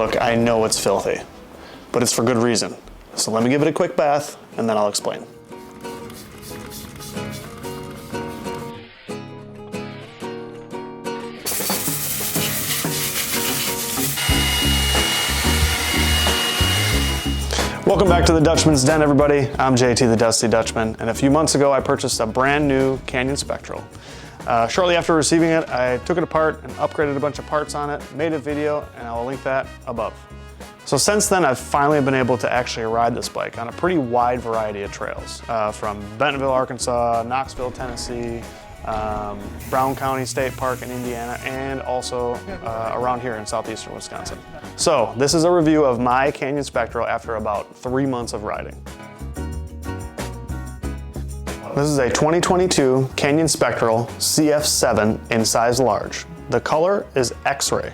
look, I know it's filthy, but it's for good reason. So let me give it a quick bath and then I'll explain. Welcome back to the Dutchman's Den, everybody. I'm JT the Dusty Dutchman, and a few months ago I purchased a brand new Canyon Spectral. Shortly after receiving it, I took it apart and upgraded a bunch of parts on it, made a video, and I will link that above. So since then, I've finally been able to actually ride this bike on a pretty wide variety of trails, from Bentonville, Arkansas, Knoxville, Tennessee, Brown County State Park in Indiana, and also around here in southeastern Wisconsin. So this is a review of my Canyon Spectral after about 3 months of riding. This is a 2022 Canyon Spectral CF7 in size large. The color is X-ray,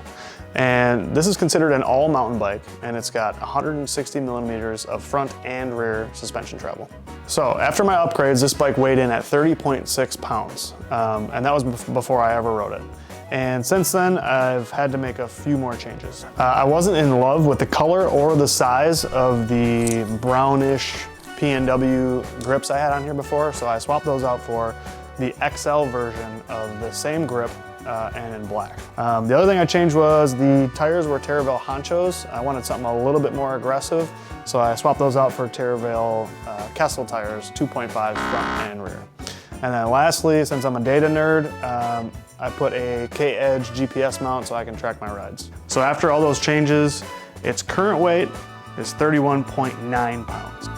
and this is considered an all mountain bike, and it's got 160 millimeters of front and rear suspension travel. So after my upgrades, this bike weighed in at 30.6 pounds, and that was before I ever rode it. And since then, I've had to make a few more changes. I wasn't in love with the color or the size of the brownish P&W grips I had on here before, so I swapped those out for the XL version of the same grip and in black. The other thing I changed was the tires were Terravale Honchos. I wanted something a little bit more aggressive, so I swapped those out for Terravale Kessel tires, 2.5 front and rear. And then lastly, since I'm a data nerd, I put a K-Edge GPS mount so I can track my rides. So after all those changes, its current weight is 31.9 pounds.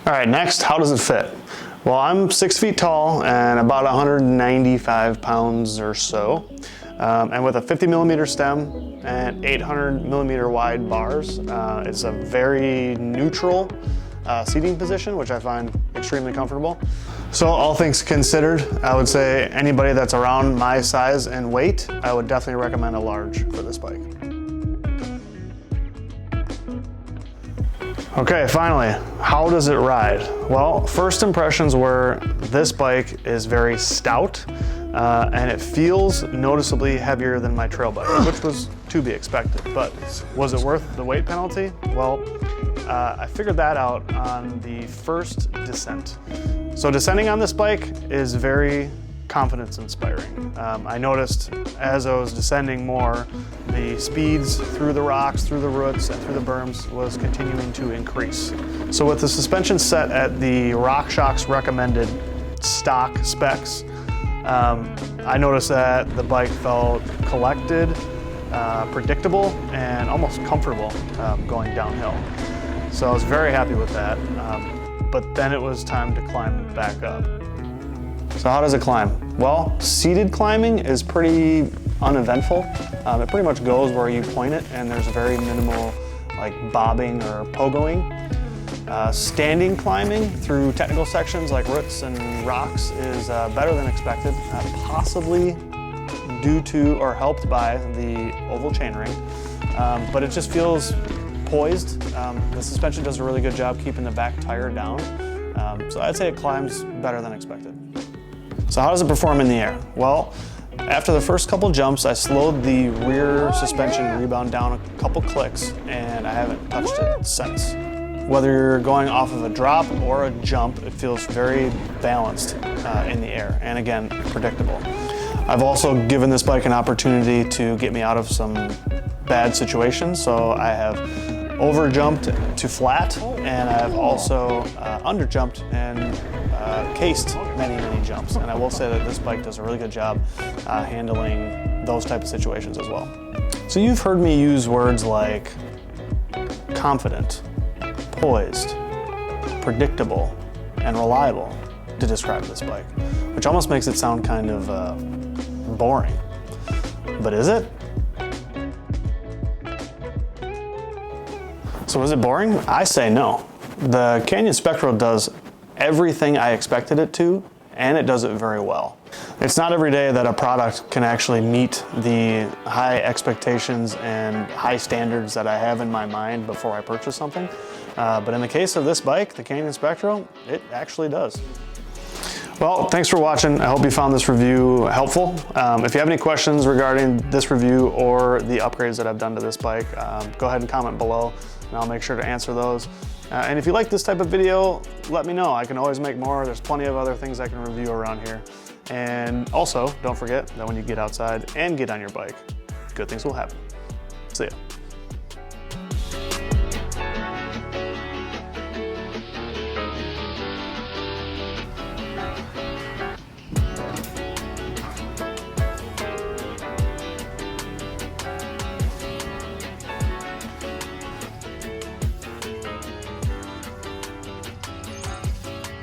All right, next, how does it fit? Well, I'm 6 feet tall and about 195 pounds or so. And with a 50 millimeter stem and 800 millimeter wide bars, it's a very neutral seating position, which I find extremely comfortable. So all things considered, I would say anybody that's around my size and weight, I would definitely recommend a large for this bike. Okay, finally, how does it ride? Well, first impressions were this bike is very stout, and it feels noticeably heavier than my trail bike, which was to be expected. But was it worth the weight penalty? Well, I figured that out on the first descent. So descending on this bike is very confidence inspiring. I noticed as I was descending more, the speeds through the rocks, through the roots, and through the berms was continuing to increase. So with the suspension set at the RockShox recommended stock specs, I noticed that the bike felt collected, predictable, and almost comfortable going downhill. So I was very happy with that, but then it was time to climb back up. So how does it climb? Well, seated climbing is pretty uneventful. It pretty much goes where you point it, and there's very minimal like bobbing or pogoing. Standing climbing through technical sections like roots and rocks is better than expected, possibly due to or helped by the oval chainring, but it just feels poised. The suspension does a really good job keeping the back tire down, so I'd say it climbs better than expected. So how does it perform in the air? Well, after the first couple jumps, I slowed the rear suspension rebound down a couple clicks, and I haven't touched it since. Whether you're going off of a drop or a jump, it feels very balanced in the air, and again, predictable. I've also given this bike an opportunity to get me out of some bad situations, so I have over-jumped to flat, and I've also under-jumped and cased many jumps. And I will say that this bike does a really good job handling those type of situations as well. So you've heard me use words like confident, poised, predictable, and reliable to describe this bike, which almost makes it sound kind of boring. But is it? So is it boring? I say no. The Canyon Spectral does everything I expected it to, and it does it very well. It's not every day that a product can actually meet the high expectations and high standards that I have in my mind before I purchase something. But in the case of this bike, the Canyon Spectral, it actually does. Well, thanks for watching. I hope you found this review helpful. If you have any questions regarding this review or the upgrades that I've done to this bike, go ahead and comment below and I'll make sure to answer those. And if you like this type of video, let me know. I can always make more. There's plenty of other things I can review around here. And also, don't forget that when you get outside and get on your bike, good things will happen. See ya.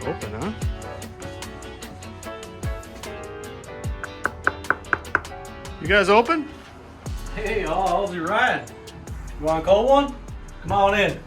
Open, huh? You guys open? Hey, how's your ride? You want a cold one? Come on in.